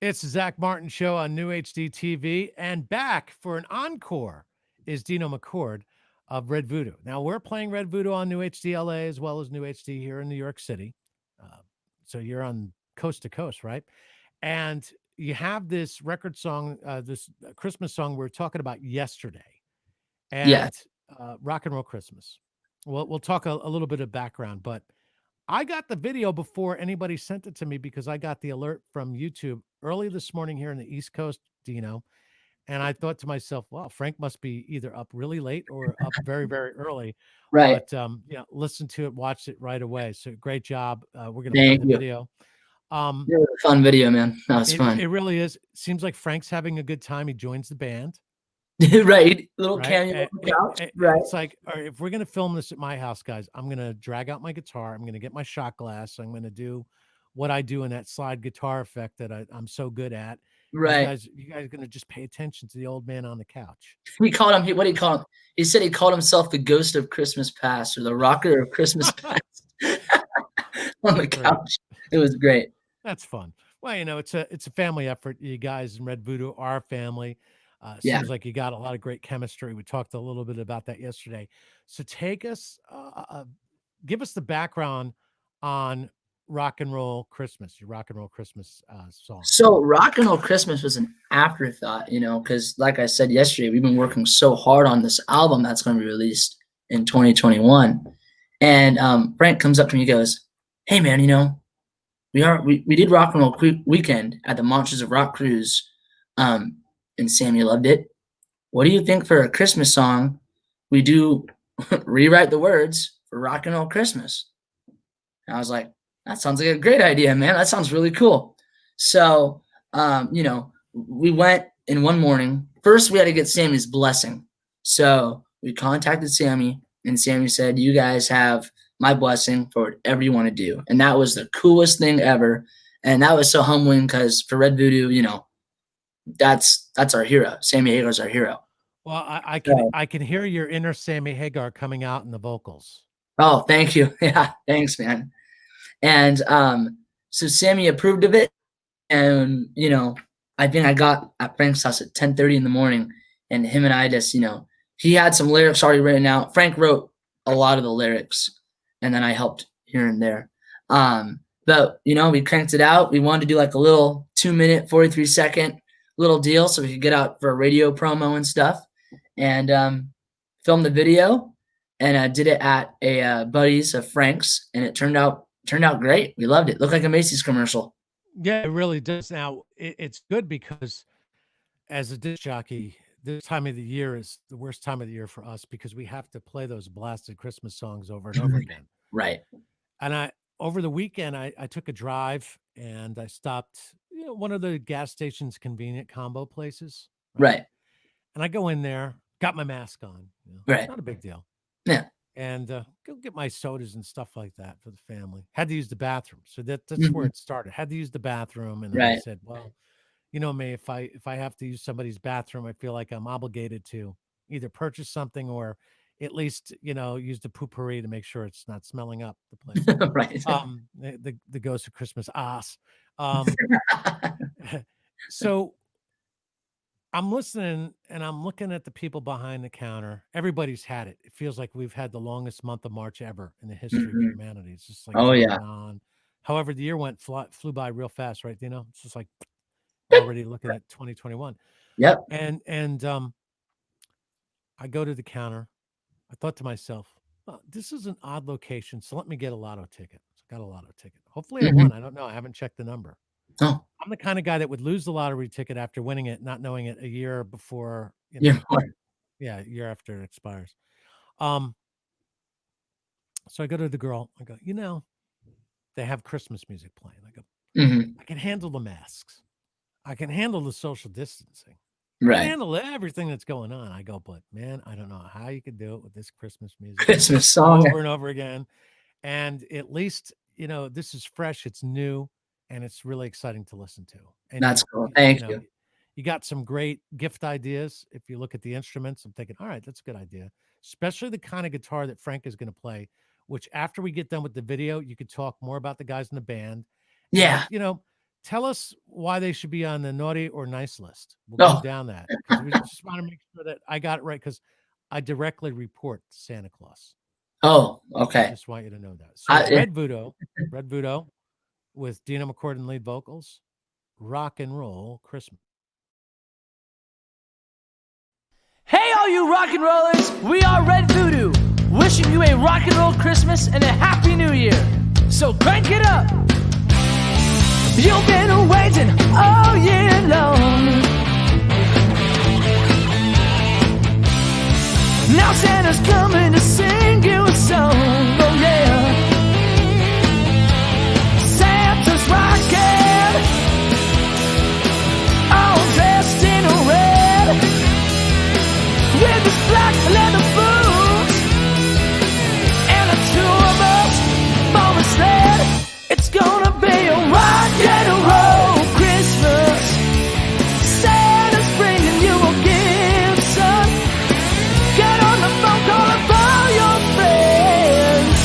It's the Zach Martin Show on New HD TV. And back for an encore is Dino McCord of Red Voodoo. Now, we're playing Red Voodoo on New HD LA as well as New HD here in New York City. Uh, so you're on coast to coast, right? And you have this record song, this Christmas song we were talking about yesterday, Yeah. and Rock and Roll Christmas. We'll talk a little bit of background, but I got the video before anybody sent it to me because I got the alert from YouTube early this morning here in the East Coast, Dino. And I thought to myself, wow, Frank must be either up really late or up very, very early. Right. But listen to it, watched it right away. So great job. We're gonna play Thank the you. video. Um, It was a fun video, man. That was it fun. really is. Seems like Frank's having a good time. He joins the band. Right. Little Right? cameo on the couch. Right. It's like, all right, if we're gonna film this at my house, guys, I'm gonna drag out my guitar. I'm gonna get my shot glass. I'm gonna do what I do in that slide guitar effect that I'm so good at. And Right. you guys are gonna just pay attention to the old man on the couch. We called him. What did he call him? He said he called himself the ghost of Christmas past or the rocker of Christmas past on the Great. couch. It was great. That's fun. Well, it's a family effort. You guys in Red Voodoo are family. Yeah. Seems like you got a lot of great chemistry. We talked a little bit about that yesterday. So take us, give us the background on Rock and Roll Christmas, your Rock and Roll Christmas song. So rock and roll Christmas was an afterthought, because like I said yesterday, we've been working so hard on this album that's going to be released in 2021. And Frank comes up to me and goes, "Hey man, we did Rock and Roll Weekend at the Monsters of Rock cruise, and Sammy loved it. What do you think for a Christmas song? We do rewrite the words for Rock and Roll Christmas." And I was like, "That sounds like a great idea, man. That sounds really cool." So, we went in one morning. First, we had to get Sammy's blessing. So we contacted Sammy, and Sammy said, "You guys have my blessing for whatever you want to do." And that was the coolest thing ever. And that was so humbling because for Red Voodoo, that's our hero. Sammy Hagar's our hero. Well, So, I can hear your inner Sammy Hagar coming out in the vocals. oh, thank you. Yeah, thanks, man. And so Sammy approved of it. And, I think I got at Frank's house at 10:30 in the morning, and him and I just, he had some lyrics already written out. Frank wrote a lot of the lyrics, and then I helped here and there. But, we cranked it out. We wanted to do like a little 2-minute, 43-second little deal so we could get out for a radio promo and stuff, and filmed the video, and I did it at a buddy's of Frank's, and it turned out great. We loved it. Looked like a Macy's commercial. Yeah, it really does. Now it's good because as a disc jockey, this time of the year is the worst time of the year for us because we have to play those blasted Christmas songs over and over again. Right. And over the weekend, I took a drive and I stopped, one of the gas station's convenient combo places, right? Right. And I go in there, got my mask on, Right. not a big deal, Yeah. and go get my sodas and stuff like that for the family. Had to use the bathroom, so that's where Mhm. it started. Had to use the bathroom, and then I Right. said, well, you know me, if I have to use somebody's bathroom, I feel like I'm obligated to either purchase something or at least, use the poopery to make sure it's not smelling up the place. Right. The ghost of Christmas ass. Um, so I'm listening and I'm looking at the people behind the counter. Everybody's had it. It feels like we've had the longest month of March ever in the history of Mhm. humanity. It's just like Oh, yeah. dragging on. However, the year flew by real fast, right? It's just like already looking at 2021. Yep. And I go to the counter. I thought to myself, "Oh, this is an odd location, so let me get a lotto ticket." So I got a lotto ticket. Hopefully I Mhm. won. I don't know. I haven't checked the number. Oh, I'm the kind of guy that would lose the lottery ticket after winning it, not knowing it a year before, you're more. yeah, a year after it expires. Um, so I go to the girl. I go, they have Christmas music playing. I go, Mhm. I can handle the masks. I can handle the social distancing. I can Right. handle everything that's going on. I go, but man, I don't know how you could do it with this Christmas music Christmas song. over and over again. And at least, this is fresh, it's new, and it's really exciting to listen to. And That's cool. Thank you. you got some great gift ideas. If you look at the instruments, I'm thinking, all right, that's a good idea. Especially the kind of guitar that Frank is going to play, which after we get done with the video, you could talk more about the guys in the band. And, Yeah. tell us why they should be on the naughty or nice list. We'll go Oh, down that because we just want to make sure that I got it right because I directly report to Santa Claus. oh, I okay. just want you to know that. So Yeah. Red Voodoo with Dino McCord in lead vocals, Rock and Roll Christmas. Hey, all you rock and rollers, we are Red Voodoo, wishing you a rock and roll Christmas and a happy new year. So crank it up. You've been waiting all year long. Now Santa's coming to sing you a song, oh yeah. Santa's rocking, all dressed in red, with his black leather boots, and the two of us on the sled. It's gonna be a rock and roll Christmas. Santa's bringing you a gift, son. Get on the phone, call up all your friends.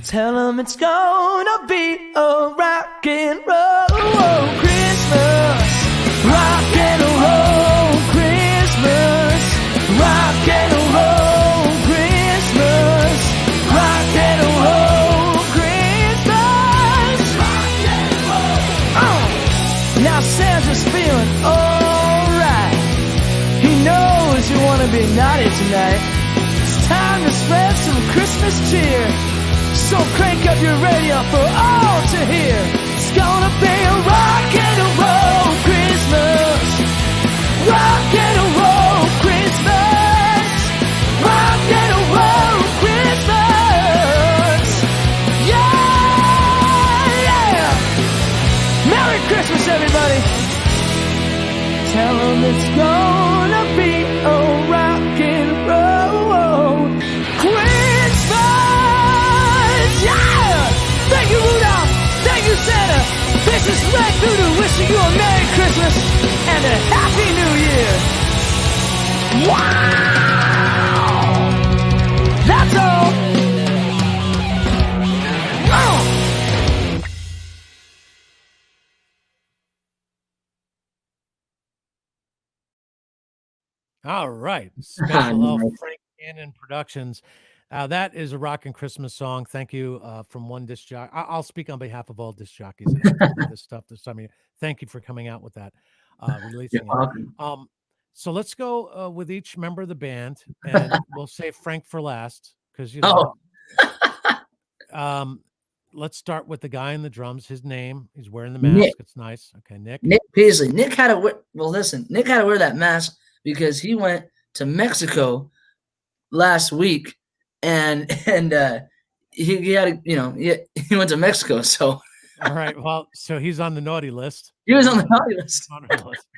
Tell them it's gonna be a rock and roll Christmas. Rock and roll Christmas. Rock and roll Christmas. Rock and roll Christmas. Rock and roll. Now Santa's feeling alright. He knows you want to be naughty tonight. It's time to spread some Christmas cheer. So crank up your radio for all to hear. It's gonna be a rock and roll Christmas. Rock and roll Christmas. Rock and roll Christmas. Yeah, yeah. Merry Christmas, everybody. Tell them it's gonna be a rock and roll Christmas. Yeah! Thank you, Rudolph. Thank you, Santa. This is Red Voodoo wishing you a Merry Christmas and a Happy New Year. Wow! That's all. Oh! All right. Special Nice. Frank Cannon Productions. That is a rockin' Christmas song. Thank you from one disc jockey. I'll speak on behalf of all disc jockeys that have to play this stuff this time of year. Thank you for coming out with that, releasing You're welcome. it. So let's go with each member of the band, and we'll save Frank for last because you know. Let's start with the guy in the drums. His name. He's wearing the mask. Nick. It's nice. Okay, Nick. Nick Peasley. Nick had to wear. Well, listen. Nick had to wear that mask because he went to Mexico last week, and he had to, he went to Mexico, so. All right. Well, so he's on the naughty list. He was on the naughty list.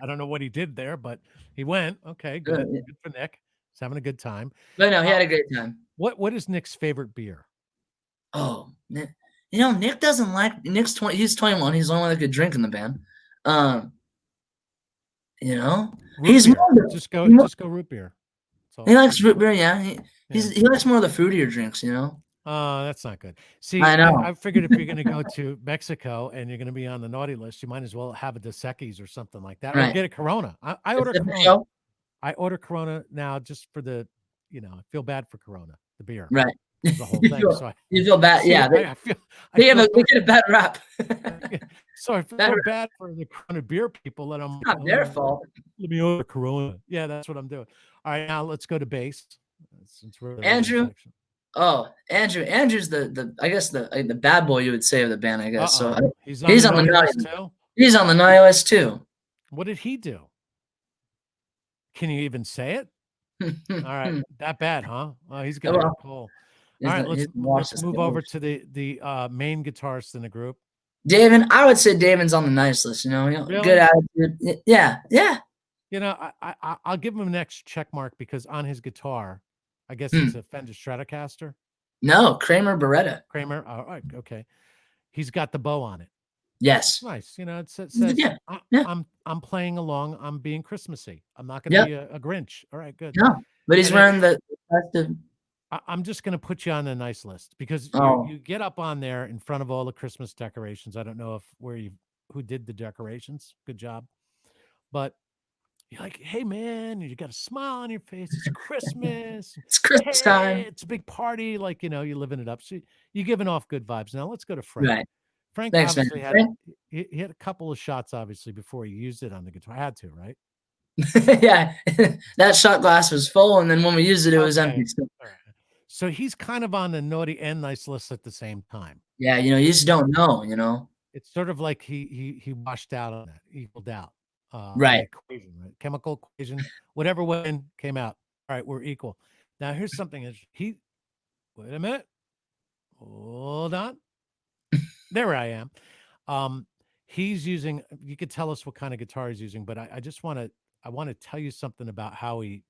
I don't know what he did there, but he went. Okay, good. Yeah. Good for Nick. He's having a good time. But no, he had a great time. What is Nick's favorite beer? Oh, Nick. Nick doesn't like. Nick's 20. He's 21. He's the only one that could drink in the band. He's beer. more the, just go root beer. He likes root beer. Yeah, he likes more of the fruitier drinks. That's not good. See, I know. I figured if you're going to go to Mexico and you're going to be on the naughty list, you might as well have a Dos Equis or something like that, Right. or get a Corona. I order Corona. I order Corona now just for the, I feel bad for Corona, the beer. Right. The whole thing. You feel bad. See, Yeah. They get a bad rap. So I feel bad for the Corona beer people that I'm. It's not their fault. Let me order Corona. Yeah, that's what I'm doing. All right, now let's go to bass. Since we're Andrew. Oh, Andrew's the I guess the bad boy you would say of the band, I guess. So he's on the naughty list too. He's on the naughty list too. What did he do? Can you even say it? All right, that bad, huh? Oh, he's gonna get cool. All right, let's move over to the main guitarist in the group. David, I would say David's on the nice list. Really? Good attitude. Yeah. I'll give him an next check mark because on his guitar, I guess it's a Fender Stratocaster. No, Kramer Beretta. Kramer. All right, okay. He's got the bow on it. Yes. Nice. It says I'm playing along. I'm being Christmassy. I'm not going to be a Grinch. All right, good. No, but he's wearing the festive. I'm just going to put you on the nice list because you get up on there in front of all the Christmas decorations. I don't know where you who did the decorations. Good job. But you're like, hey man, you got a smile on your face. It's Christmas. It's Christmas Hey, time. it's a big party. Like, you're living it up. So you're giving off good vibes. Now let's go to Frank. Right. Frank Thanks, man. obviously had Frank? he had a couple of shots obviously before he used it on the guitar. Had to, right? Yeah, that shot glass was full, and then when we used it, it was Okay. empty. So, All right. So he's kind of on the naughty and nice list at the same time. yeah, you just don't know, It's sort of like he washed out on that, equaled out on the Right. equation, right? Chemical equation, whatever went came out. All right, we're equal. Now here's something is wait a minute. Hold on. There I am. He's using, you could tell us what kind of guitar he's using, but I just want to tell you something about how he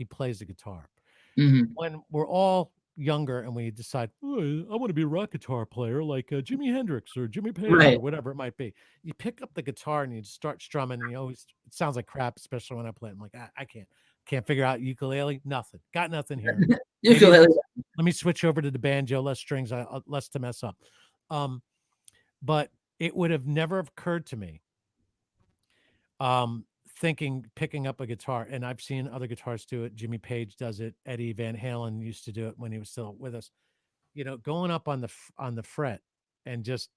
plays the guitar. Hmm. When we're all younger and we decide, "Oh, I want to be a rock guitar player like Jimi Hendrix or Jimmy Page Right. or whatever it might be," you pick up the guitar and you start strumming, and it sounds like crap, especially when I play it. I'm like, I can't figure out ukulele, nothing, got nothing here. Maybe Ukulele. let me switch over to the banjo, less strings, less to mess up. But it would have never occurred to me picking up a guitar, and I've seen other guitarists do it. Jimmy Page does it. Eddie Van Halen used to do it when he was still with us. Going up on the fret and just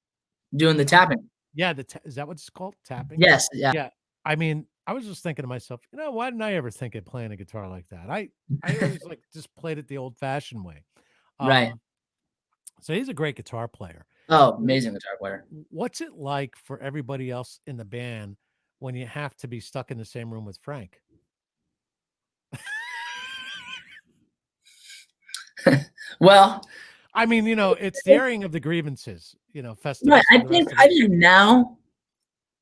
Doing the tapping. yeah, is that what it's called? Tapping? Yes. Yeah. Yeah. I mean, I was just thinking to myself, why didn't I ever think of playing a guitar like that? I always like just played it the old fashioned way. Right. So he's a great guitar player. Oh, amazing guitar player. What's it like for everybody else in the band when you have to be stuck in the same room with Frank? Well, I mean, it's the airing of the grievances, Festivus. right. I for the rest think of I us. think now,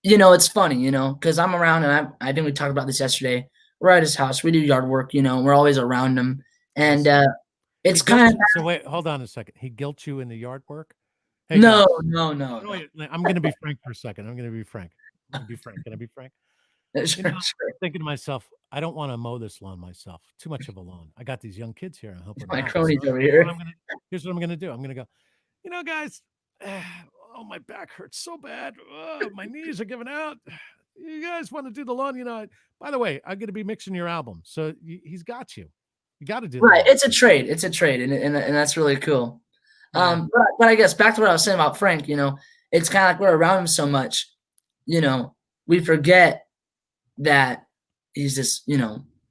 it's funny, because I'm around, and I think we talked about this yesterday. We're at his house. We do yard work, we're always around him, and Yes. it's He guilt kind of you. So wait, hold on a second. He guilt you in the yard work? Hey no, guys, no. wait, I'm going to be frank for a second. I'm going to be frank. I'm going to be frank. Can I be frank? Sure, I'm sure. thinking to myself, I don't want to mow this lawn myself. Too much of a lawn. I got these young kids here. I hope we're My not. cronies So over here. here's what I'm going to do. I'm going to go, guys, oh, my back hurts so bad. Oh, my knees are giving out. You guys want to do the lawn? By the way, I'm going to be mixing your album. So he's got you. You got to do the Right. lawn. It's a trade. It's a trade, and that's really cool. Yeah. But I guess back to what I was saying about Frank, it's kind of like we're around him so much, we forget that he's this,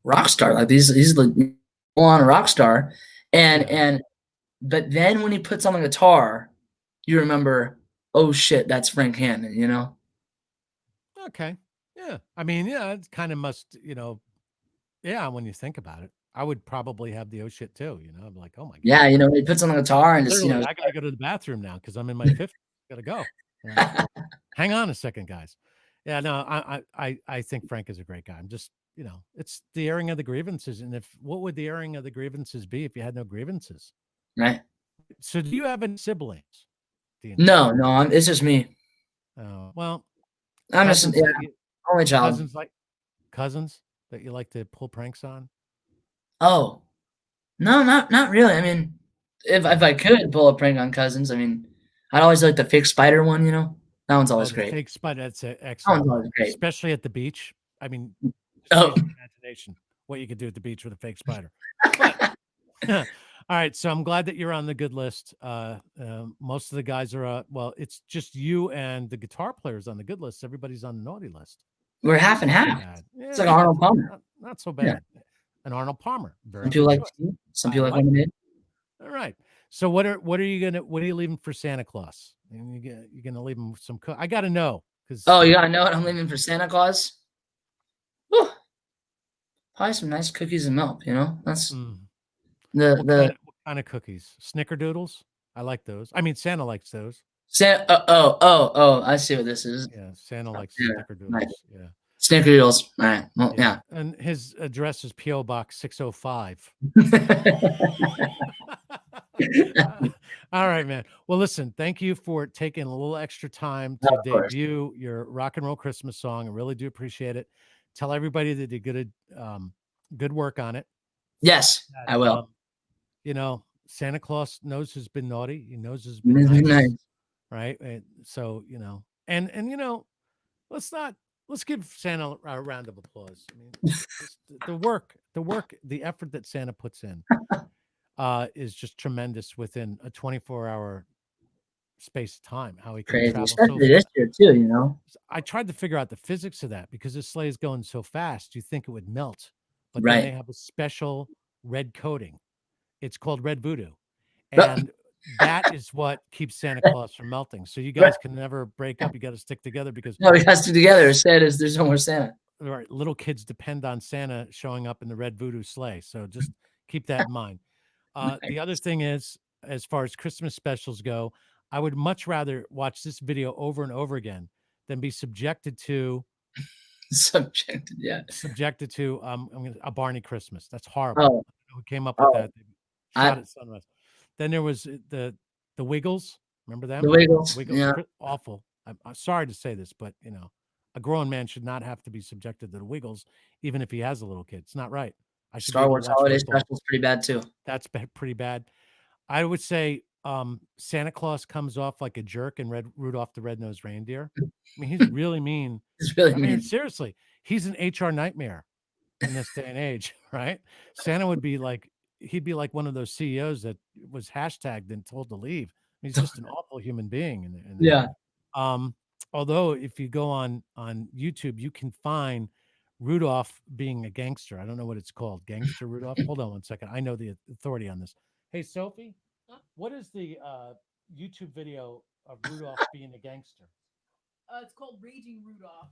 rock star. Like he's the full-on rock star. And but then when he puts on the guitar, you remember, oh shit, that's Frank Hannon, Okay. Yeah. I mean, yeah, it kind of must, yeah, when you think about it, I would probably have the oh shit too, I'm like, oh my God. Yeah, he puts on the guitar and just, Literally, I gotta go to the bathroom now because I'm in my 50s. Gotta go. Hang on a second, guys. Yeah, no, I think Frank is a great guy. I'm just, it's the airing of the grievances. And what would the airing of the grievances be if you had no grievances? right. So do you have any siblings? No, it's just me. Oh, well, I'm just cousins only child. cousins that you like to pull pranks on? Oh, no, not really. I mean, if I could pull a prank on cousins, I mean, I'd always like the fake spider one, That one's Oh, always the great. fake spider, that's That excellent. one's always great. Especially at the beach. I mean, Oh. use your imagination what you could do at the beach with a fake spider. But, all right, so I'm glad that you're on the good list. Most of the guys are, well, it's just you and the guitar players on the good list. Everybody's on the naughty list. We're half and half. Yeah, It's like Arnold Palmer. not so bad. And Arnold Palmer. Very Some people good like choice. tea, some people like like lemonade. All right. So what are you leaving for Santa Claus? And you're gonna leave him some I gotta know because Oh, you gotta know what I'm leaving for Santa Claus? Whew. Probably some nice cookies and milk, That's what kind of cookies? Snickerdoodles? I like those. I mean, Santa likes those. Santa. Oh! I see what this is. Yeah, Santa likes Yeah, Snickerdoodles. right. Yeah. Snickerdoodles. All right. Well, yeah. And his address is P.O. Box 605. All right, man. Well, listen, thank you for taking a little extra time to Of course. debut your rock and roll Christmas song. I really do appreciate it. Tell everybody that you did good work on it. Yes, I will. Santa Claus knows who's been naughty. He knows who's been nice, Nice. right? And so, And let's give Santa a round of applause. I mean, the effort that Santa puts in is just tremendous within a 24-hour space of time. How he can Crazy, travel especially so this fast. year too. You know, I tried to figure out the physics of that because the sleigh is going so fast, you think it would melt, but then right? they have a special red coating. It's called Red Voodoo, Right. and that is what keeps Santa Claus from melting. So you guys can never break up. You got to stick together because No, we got to together. As sad as there's no more Santa. right, little kids depend on Santa showing up in the Red Voodoo sleigh. So just keep that in mind. The other Nice. thing is, as far as Christmas specials go, I would much rather watch this video over and over again than be subjected to Subjected, yeah. a Barney Christmas. That's horrible. I Oh, don't know who came up with oh, that? They I shot at sunrise. Then there was the Wiggles. Remember the them? Wiggles, Wiggles, yeah. awful. I'm sorry to say this, but a grown man should not have to be subjected to the Wiggles, even if he has a little kid. It's not right. I should be Star able to Wars watch Holiday football. Special is pretty bad too. That's pretty bad. I would say Santa Claus comes off like a jerk in Rudolph the Red-Nosed Reindeer. I mean, he's really mean. It's really I mean, mean. seriously, he's an HR nightmare in this day and age, right? Santa would be like, he'd be like one of those CEOs that was hashtagged and told to leave. He's just an awful human being. Yeah. Although if you go on YouTube, you can find Rudolph being a gangster. I don't know what it's called. Gangster Rudolph. Hold on one second. I know the authority on this. Hey, Sophie, what is the YouTube video of Rudolph being a gangster? It's called Raging Rudolph.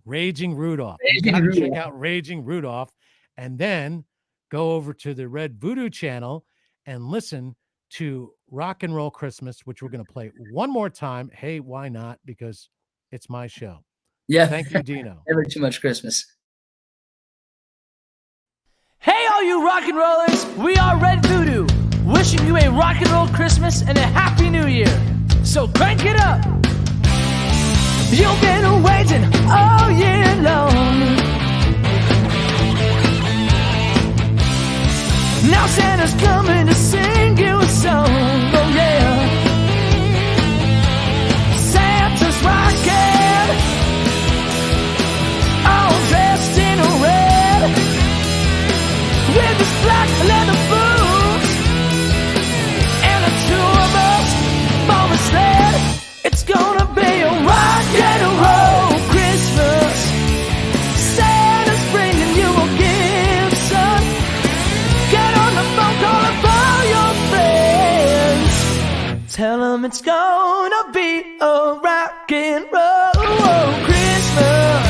Raging Rudolph. You Raging got to check Rudolph. out Raging Rudolph and then go over to the Red Voodoo channel and listen to Rock and Roll Christmas, which we're going to play one more time. Hey, why not? Because it's my show. Yeah. Thank you, Dino. Never too much Christmas. Hey, all you rock and rollers, we are Red Voodoo, wishing you a rock and roll Christmas and a happy new year. So crank it up. You've been waiting all year long. Now Santa's coming to sing you a song. Oh yeah. Santa's rocking, all dressed in red, with his black leather boots and a tour bus for a sled. It's gonna be a rock and roll Christmas. Santa's bringing you a gift, son. Get on the phone, call up all your friends. Tell them it's gonna be a rock and roll Christmas.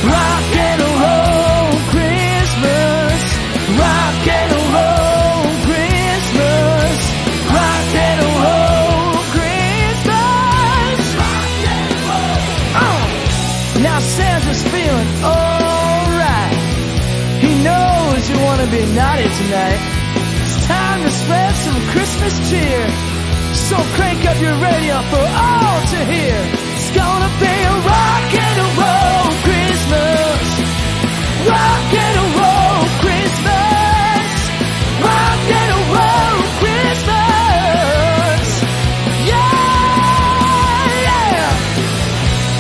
Rock and roll Christmas. Rock and roll Christmas. Rock and roll Christmas. Rock and roll. Now Santa's feeling alright. He knows you want to be naughty tonight. It's time to spread some Christmas cheer. So crank up your radio for all to hear. It's gonna be a rock and roll Christmas. Rock and roll Christmas. Rock and roll Christmas. Yeah, yeah.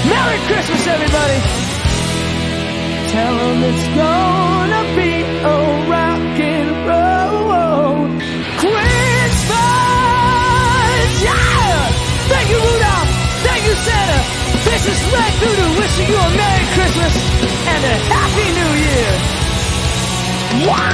Merry Christmas, everybody. Tell them it's gonna be a rock and roll Christmas. Yeah! Thank you, Rudolph. Thank you, Santa. This is Red Voodoo wishing you a Merry Christmas and a Happy New Year. Wow!